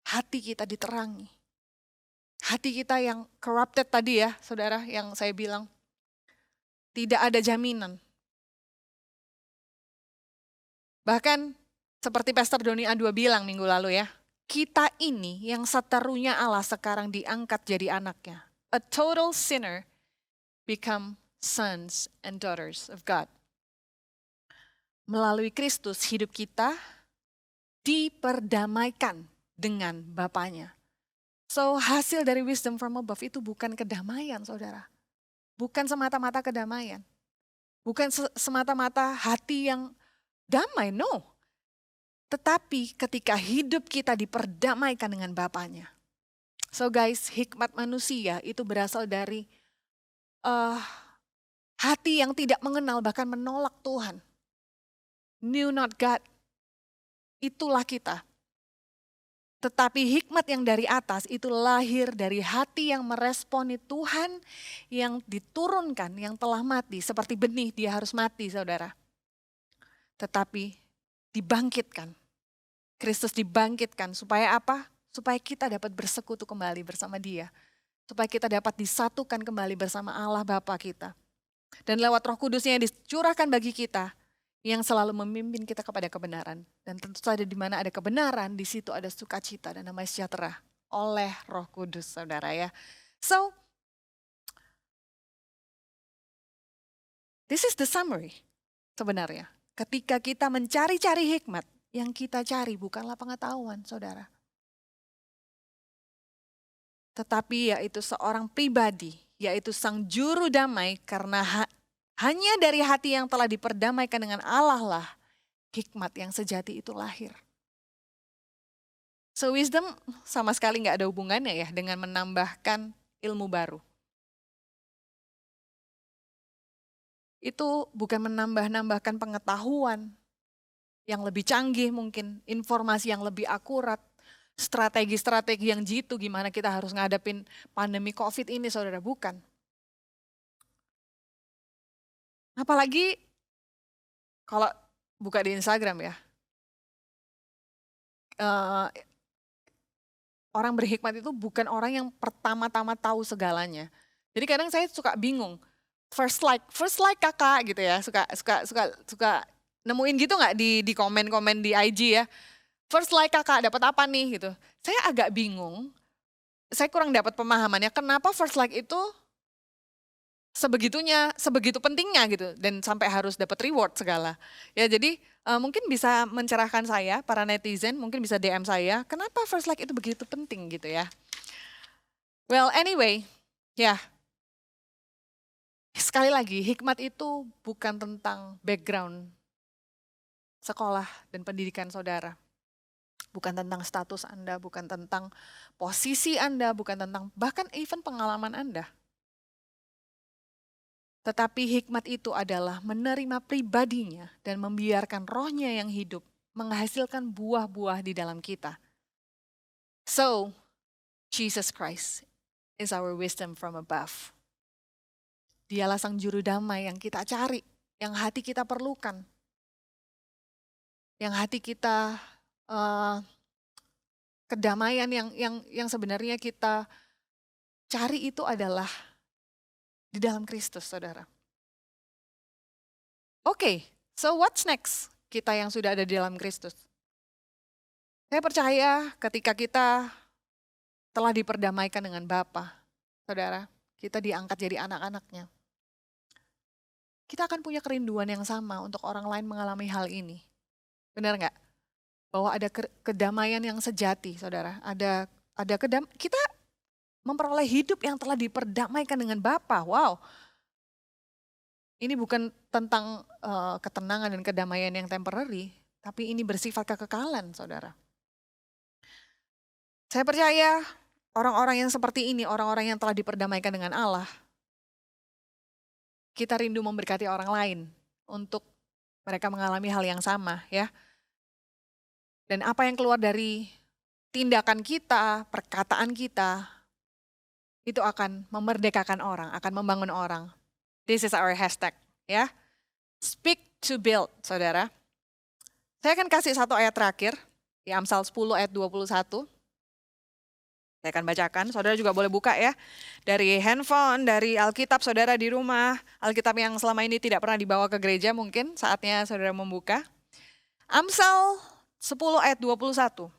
Hati kita diterangi. Hati kita yang corrupted tadi ya saudara, yang saya bilang. Tidak ada jaminan. Bahkan seperti Pastor Doni A2 bilang minggu lalu ya. Kita ini yang seterunya Allah sekarang diangkat jadi anaknya. A total sinner become sons and daughters of God. Melalui Kristus hidup kita diperdamaikan dengan Bapanya. So hasil dari wisdom from above itu bukan kedamaian saudara. Bukan semata-mata kedamaian. Bukan semata-mata hati yang damai, no. Tetapi ketika hidup kita diperdamaikan dengan Bapanya. So guys, hikmat manusia itu berasal dari hati yang tidak mengenal bahkan menolak Tuhan. Knew not God. Itulah kita. Tetapi hikmat yang dari atas itu lahir dari hati yang meresponi Tuhan yang diturunkan, yang telah mati. Seperti benih dia harus mati saudara. Tetapi dibangkitkan. Kristus dibangkitkan supaya apa? Supaya kita dapat bersekutu kembali bersama dia. Supaya kita dapat disatukan kembali bersama Allah Bapa kita. Dan lewat Roh Kudusnya yang dicurahkan bagi kita, yang selalu memimpin kita kepada kebenaran. Dan tentu saja di mana ada kebenaran, di situ ada sukacita dan damai sejahtera oleh Roh Kudus, saudara ya. So, This is the summary sebenarnya. Ketika kita mencari-cari hikmat, yang kita cari bukanlah pengetahuan, saudara. Tetapi yaitu seorang pribadi, yaitu sang juru damai, karena hanya dari hati yang telah diperdamaikan dengan Allah lah hikmat yang sejati itu lahir. So wisdom sama sekali nggak ada hubungannya ya dengan menambahkan ilmu baru. Itu bukan menambahkan pengetahuan yang lebih canggih mungkin, informasi yang lebih akurat, strategi-strategi yang jitu gimana kita harus ngadepin pandemi COVID ini, saudara, bukan. Apalagi kalau buka di Instagram ya, orang berhikmat itu bukan orang yang pertama-tama tahu segalanya. Jadi kadang saya suka bingung, first like kakak gitu ya, suka nemuin gitu nggak di komen-komen di IG ya, first like kakak dapat apa nih gitu. Saya agak bingung, saya kurang dapat pemahamannya kenapa first like itu sebegitu pentingnya gitu dan sampai harus dapat reward segala. Ya jadi mungkin bisa mencerahkan saya, para netizen, mungkin bisa DM saya, kenapa first like itu begitu penting gitu ya. Well anyway, ya. Sekali lagi, hikmat itu bukan tentang background sekolah dan pendidikan saudara. Bukan tentang status Anda, bukan tentang posisi Anda, bukan tentang bahkan even pengalaman Anda. Tetapi hikmat itu adalah menerima pribadinya dan membiarkan rohnya yang hidup menghasilkan buah-buah di dalam kita. So, Jesus Christ is our wisdom from above. Dialah sang juru damai yang kita cari, yang hati kita perlukan. Yang hati kita, kedamaian yang sebenarnya kita cari itu adalah di dalam Kristus, saudara. Oke, so what's next? Kita yang sudah ada di dalam Kristus. Saya percaya ketika kita telah diperdamaikan dengan Bapa, saudara, kita diangkat jadi anak-anaknya. Kita akan punya kerinduan yang sama untuk orang lain mengalami hal ini. Benar nggak? Bahwa ada kedamaian yang sejati, saudara. Kita memperoleh hidup yang telah diperdamaikan dengan Bapa. Wow. Ini bukan tentang ketenangan dan kedamaian yang temporary, tapi ini bersifat kekekalan, saudara. Saya percaya orang-orang yang seperti ini, orang-orang yang telah diperdamaikan dengan Allah, kita rindu memberkati orang lain untuk mereka mengalami hal yang sama, ya. Dan apa yang keluar dari tindakan kita, perkataan kita, itu akan memerdekakan orang, akan membangun orang. This is our hashtag, ya. Speak to build, saudara. Saya akan kasih satu ayat terakhir, di Amsal 10 ayat 21. Saya akan bacakan, saudara juga boleh buka ya. Dari handphone, dari Alkitab saudara di rumah. Alkitab yang selama ini tidak pernah dibawa ke gereja mungkin, saatnya saudara membuka. Amsal 10 ayat 21.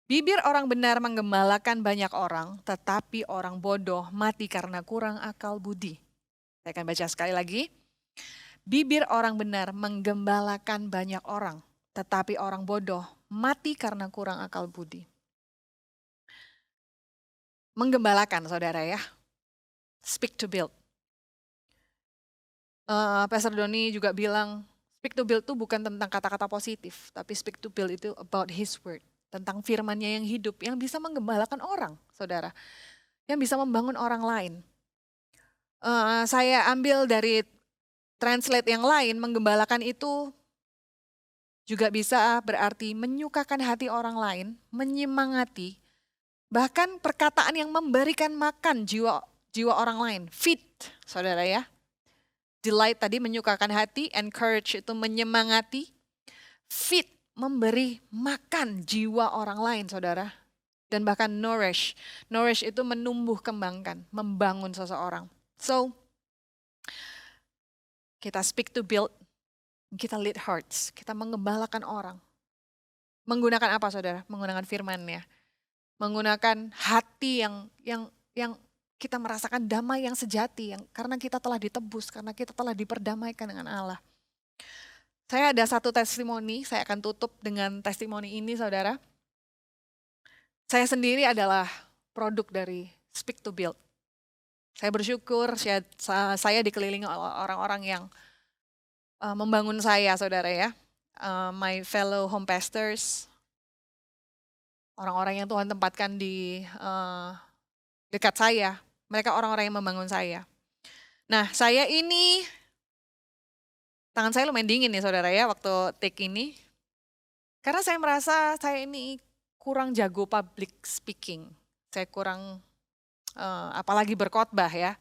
Bibir orang benar menggembalakan banyak orang, tetapi orang bodoh mati karena kurang akal budi. Saya akan baca sekali lagi. Bibir orang benar menggembalakan banyak orang, tetapi orang bodoh mati karena kurang akal budi. Menggembalakan, saudara ya. Speak to build. Pastor Doni juga bilang, speak to build itu bukan tentang kata-kata positif, tapi speak to build itu about his word. Tentang firman-Nya yang hidup, yang bisa menggembalakan orang, saudara. Yang bisa membangun orang lain. Saya ambil dari translate yang lain, menggembalakan itu juga bisa berarti menyukakan hati orang lain, menyemangati, bahkan perkataan yang memberikan makan jiwa orang lain. Feed, saudara ya. Delight tadi menyukakan hati, encourage itu menyemangati. Feed, memberi makan jiwa orang lain, saudara. Dan bahkan nourish. Nourish itu menumbuh kembangkan, membangun seseorang. So, kita speak to build, kita lead hearts, kita mengembalakan orang. Menggunakan apa, saudara? Menggunakan firman-Nya. Menggunakan hati yang kita merasakan damai yang sejati yang karena kita telah ditebus, karena kita telah diperdamaikan dengan Allah. Saya ada satu testimoni, saya akan tutup dengan testimoni ini saudara. Saya sendiri adalah produk dari Speak to Build. Saya bersyukur saya dikelilingi oleh orang-orang yang membangun saya saudara ya. My fellow home pastors, orang-orang yang Tuhan tempatkan di dekat saya. Mereka orang-orang yang membangun saya. Nah saya ini, tangan saya lumayan dingin nih saudara ya waktu take ini. Karena saya merasa saya ini kurang jago public speaking. Saya kurang, apalagi berkhotbah ya.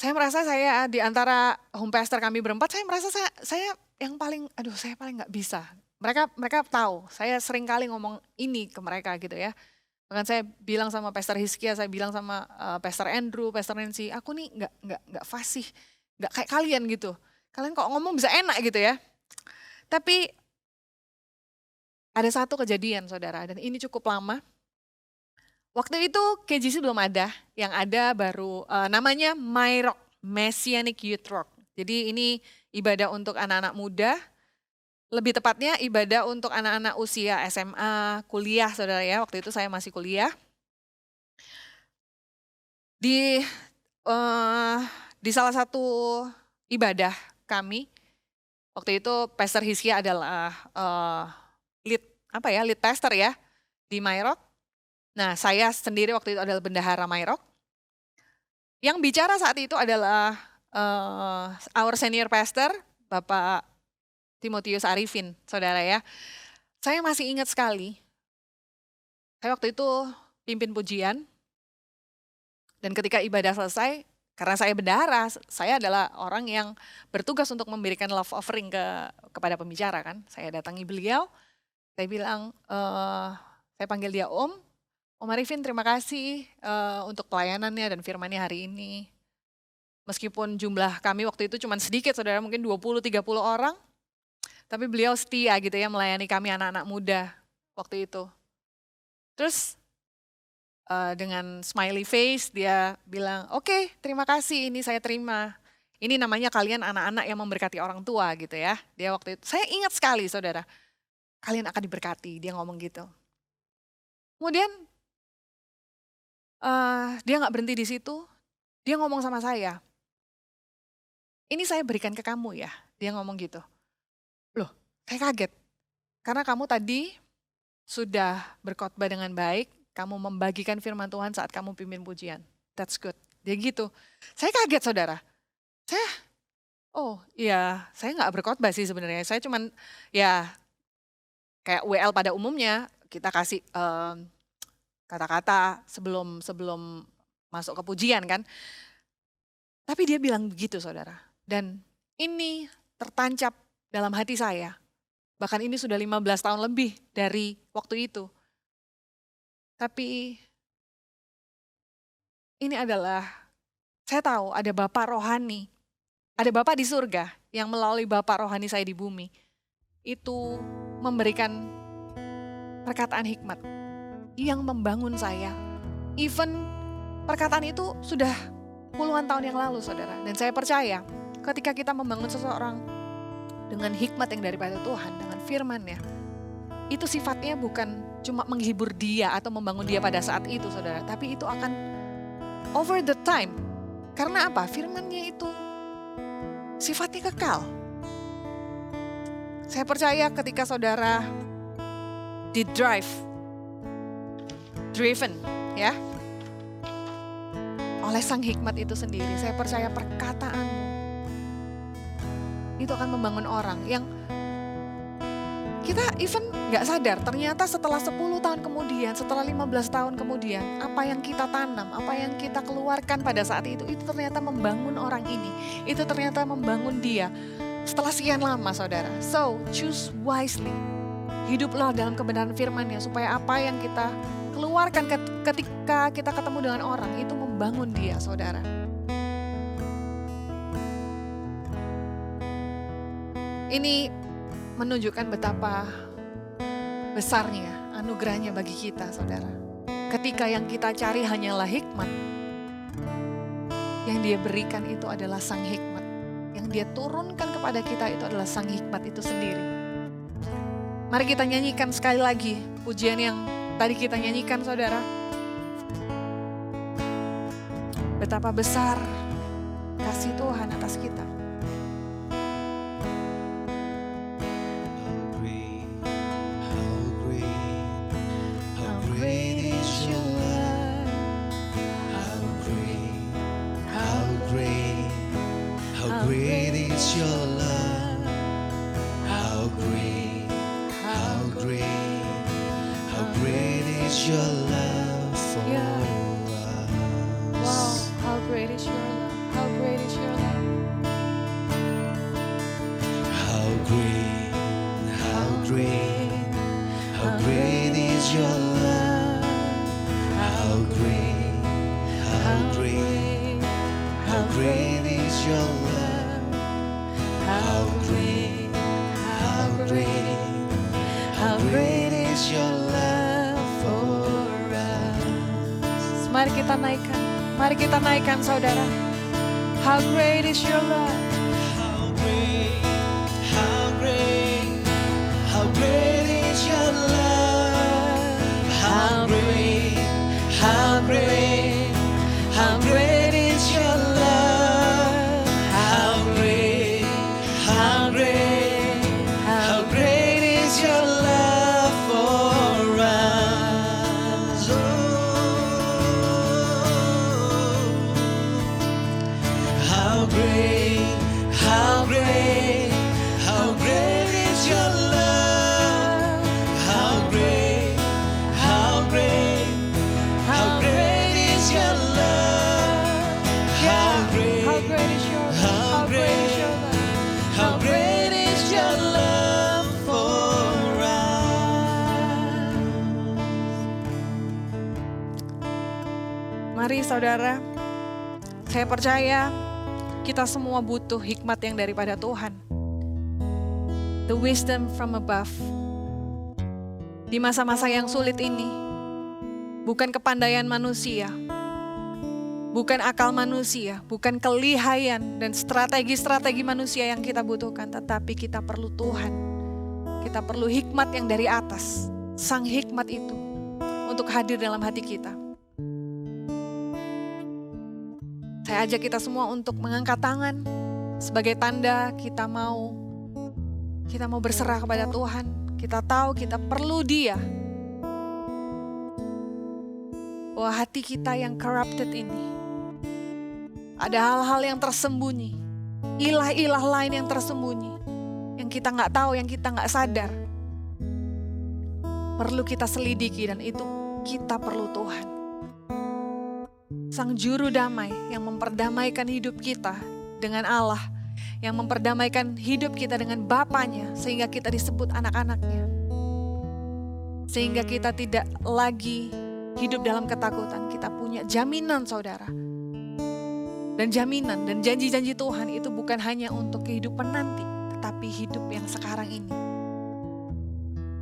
Saya merasa saya di antara home pastor kami berempat, saya merasa saya yang paling, saya paling nggak bisa. Mereka tahu, saya sering kali ngomong ini ke mereka gitu ya. Bahkan saya bilang sama Pastor Hizkia, saya bilang sama Pastor Andrew, Pastor Nancy, aku nih nggak fasih, nggak kayak kalian gitu. Kalian kok ngomong bisa enak gitu ya. Tapi ada satu kejadian saudara, dan ini cukup lama. Waktu itu KJC belum ada, yang ada baru namanya MyRock, Messianic Youth Rock. Jadi ini ibadah untuk anak-anak muda, lebih tepatnya ibadah untuk anak-anak usia SMA, kuliah saudara ya, waktu itu saya masih kuliah. Di salah satu ibadah kami, waktu itu Pastor Hizkia adalah lead pastor ya di MyRock. Nah saya sendiri waktu itu adalah bendahara MyRock. Yang bicara saat itu adalah our senior pastor, Bapak Timotius Arifin, saudara ya. Saya masih ingat sekali, saya waktu itu pimpin pujian, dan ketika ibadah selesai, karena saya bendahara, saya adalah orang yang bertugas untuk memberikan love offering kepada pembicara kan. Saya datangi beliau, saya bilang, saya panggil dia Om Arifin terima kasih untuk pelayanannya dan firman-Nya hari ini. Meskipun jumlah kami waktu itu cuma sedikit saudara, mungkin 20-30 orang. Tapi beliau setia gitu ya melayani kami anak-anak muda waktu itu. Terus dengan smiley face dia bilang, oke, terima kasih ini saya terima. Ini namanya kalian anak-anak yang memberkati orang tua gitu ya. Dia waktu itu, saya ingat sekali saudara, kalian akan diberkati, dia ngomong gitu. Kemudian dia gak berhenti di situ, dia ngomong sama saya, ini saya berikan ke kamu ya, dia ngomong gitu. Loh, saya kaget. Karena kamu tadi sudah berkhotbah dengan baik, kamu membagikan firman Tuhan saat kamu pimpin pujian. That's good. Dia gitu. Saya kaget saudara. Saya nggak berkhotbah sih sebenarnya. Saya cuman ya kayak WL pada umumnya, kita kasih kata-kata sebelum masuk ke pujian kan. Tapi dia bilang begitu saudara. Dan ini tertancap dalam hati saya, bahkan ini sudah 15 tahun lebih dari waktu itu. Tapi ini adalah, saya tahu ada Bapak rohani, ada Bapak di surga yang melalui Bapak rohani saya di bumi, itu memberikan perkataan hikmat yang membangun saya. Even perkataan itu sudah puluhan tahun yang lalu saudara, dan saya percaya ketika kita membangun seseorang dengan hikmat yang daripada Tuhan, dengan firman-Nya, itu sifatnya bukan cuma menghibur dia atau membangun dia pada saat itu saudara, tapi itu akan over the time. Karena apa? Firman-Nya itu sifatnya kekal. Saya percaya ketika saudara driven ya oleh sang hikmat itu sendiri, saya percaya perkataanmu itu akan membangun orang yang kita even gak sadar, ternyata setelah 10 tahun kemudian, setelah 15 tahun kemudian, apa yang kita tanam, apa yang kita keluarkan pada saat itu ternyata membangun orang ini, itu ternyata membangun dia setelah sekian lama saudara. So choose wisely, hiduplah dalam kebenaran firman-Nya supaya apa yang kita keluarkan ketika kita ketemu dengan orang itu membangun dia saudara. Ini menunjukkan betapa besarnya anugerahnya bagi kita saudara. Ketika yang kita cari hanyalah hikmat, Yang dia berikan itu adalah sang hikmat. Yang dia turunkan kepada kita itu adalah sang hikmat itu sendiri. Mari kita nyanyikan sekali lagi pujian yang tadi kita nyanyikan, saudara. Betapa besar kasih Tuhan atas kita. Mari kita naikkan saudara. How great is your love. How great, how great, how great is your love. How great, how great, how great is your love. How great, how great, how great is your love for us. How great, how great, how great is your love. How great, how great, how great is your love. How great, How great is your love. how great, how great is your love for us. Mari saudara, saya percaya kita semua butuh hikmat yang daripada Tuhan. The wisdom from above. Di masa-masa yang sulit ini, bukan kepandaian manusia, bukan akal manusia, bukan kelihayan dan strategi-strategi manusia yang kita butuhkan, tetapi kita perlu Tuhan. Kita perlu hikmat yang dari atas, sang hikmat itu, untuk hadir dalam hati kita. Saya ajak kita semua untuk mengangkat tangan sebagai tanda kita mau berserah kepada Tuhan. Kita tahu kita perlu Dia. Bahwa hati kita yang corrupted ini, ada hal-hal yang tersembunyi, ilah-ilah lain yang tersembunyi, yang kita nggak tahu, yang kita nggak sadar. Perlu kita selidiki dan itu kita perlu Tuhan. Sang juru damai yang memperdamaikan hidup kita dengan Allah, yang memperdamaikan hidup kita dengan Bapanya, sehingga kita disebut anak-anaknya. Sehingga kita tidak lagi hidup dalam ketakutan, kita punya jaminan saudara. Dan jaminan dan janji-janji Tuhan itu bukan hanya untuk kehidupan nanti, tetapi hidup yang sekarang ini.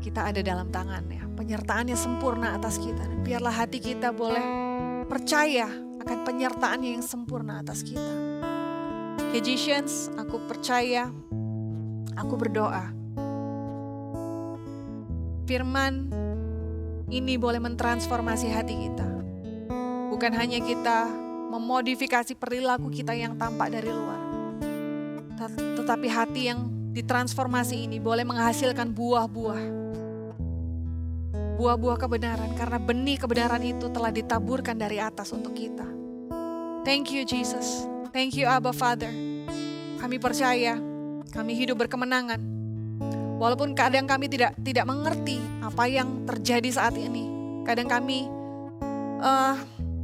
Kita ada dalam tangannya, penyertaannya sempurna atas kita. Dan biarlah hati kita boleh percaya akan penyertaannya yang sempurna atas kita. Magicians, aku percaya, aku berdoa. Firman ini boleh mentransformasi hati kita. Bukan hanya kita memodifikasi perilaku kita yang tampak dari luar. Tetapi hati yang ditransformasi ini boleh menghasilkan buah-buah. Buah-buah kebenaran, karena benih kebenaran itu telah ditaburkan dari atas untuk kita. Thank you Jesus, thank you Abba Father. Kami percaya, kami hidup berkemenangan. Walaupun kadang kami tidak mengerti apa yang terjadi saat ini. Kadang kami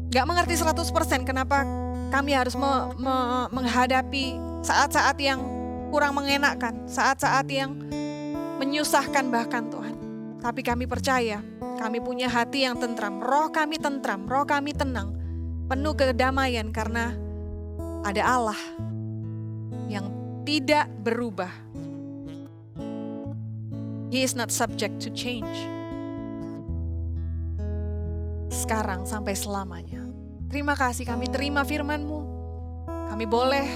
gak mengerti 100% kenapa kami harus menghadapi saat-saat yang kurang mengenakan, saat-saat yang menyusahkan bahkan Tuhan. Tapi kami percaya, kami punya hati yang tentram, roh kami tenang, penuh kedamaian karena ada Allah yang tidak berubah. He is not subject to change. Sekarang sampai selamanya. Terima kasih, kami terima firman-Mu. kami boleh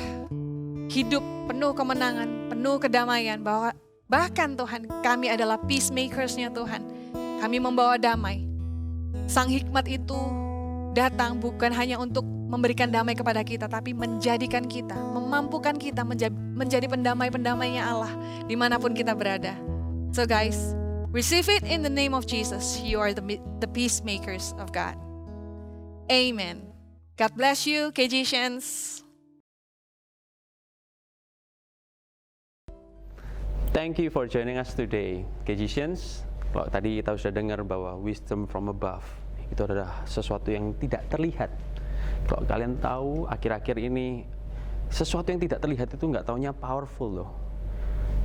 hidup penuh kemenangan, penuh kedamaian, bahwa bahkan Tuhan kami adalah peacemakers-nya Tuhan. Kami membawa damai. Sang hikmat itu datang bukan hanya untuk memberikan damai kepada kita, tapi menjadikan kita, memampukan kita menjadi pendamai-pendamainya Allah dimanapun kita berada. So guys, receive it in the name of Jesus. You are the peacemakers of God. Amen. God bless you, KGCians. Thank you for joining us today, KGCians. Kalau tadi kita sudah dengar bahwa wisdom from above itu adalah sesuatu yang tidak terlihat. Kalau kalian tahu, akhir-akhir ini sesuatu yang tidak terlihat itu nggak taunya powerful loh.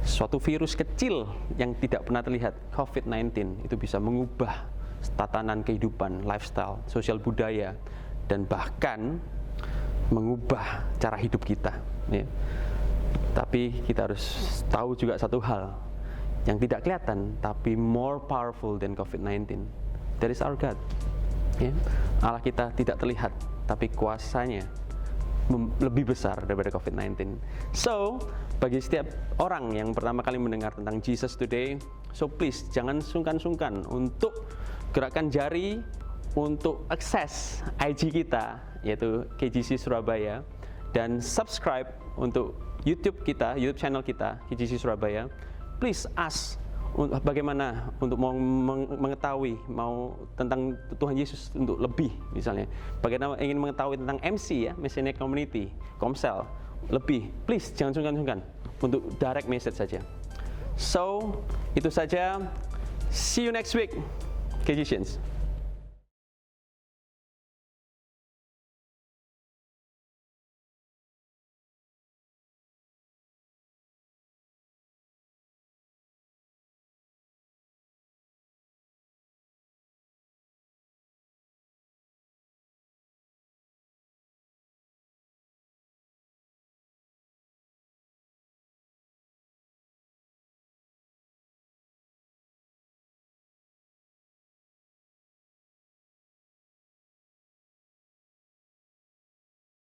Suatu virus kecil yang tidak pernah terlihat, COVID-19, itu bisa mengubah tatanan kehidupan, lifestyle, sosial budaya, dan bahkan mengubah cara hidup kita. Ya. Tapi kita harus tahu juga satu hal yang tidak kelihatan, tapi more powerful than COVID-19. That is our God. Ya. Allah kita tidak terlihat, tapi kuasanya lebih besar daripada COVID-19. So, bagi setiap orang yang pertama kali mendengar tentang Jesus today, so please jangan sungkan-sungkan untuk gerakkan jari untuk akses IG kita, yaitu KGC Surabaya, dan subscribe untuk YouTube kita, YouTube channel kita, KGC Surabaya. Please ask bagaimana untuk mau mengetahui tentang Tuhan Yesus untuk lebih, misalnya bagaimana ingin mengetahui tentang MC ya, Messianic Community, Komsel lebih, please jangan sungkan-sungkan untuk direct message saja. So itu saja, see you next week, KGCians.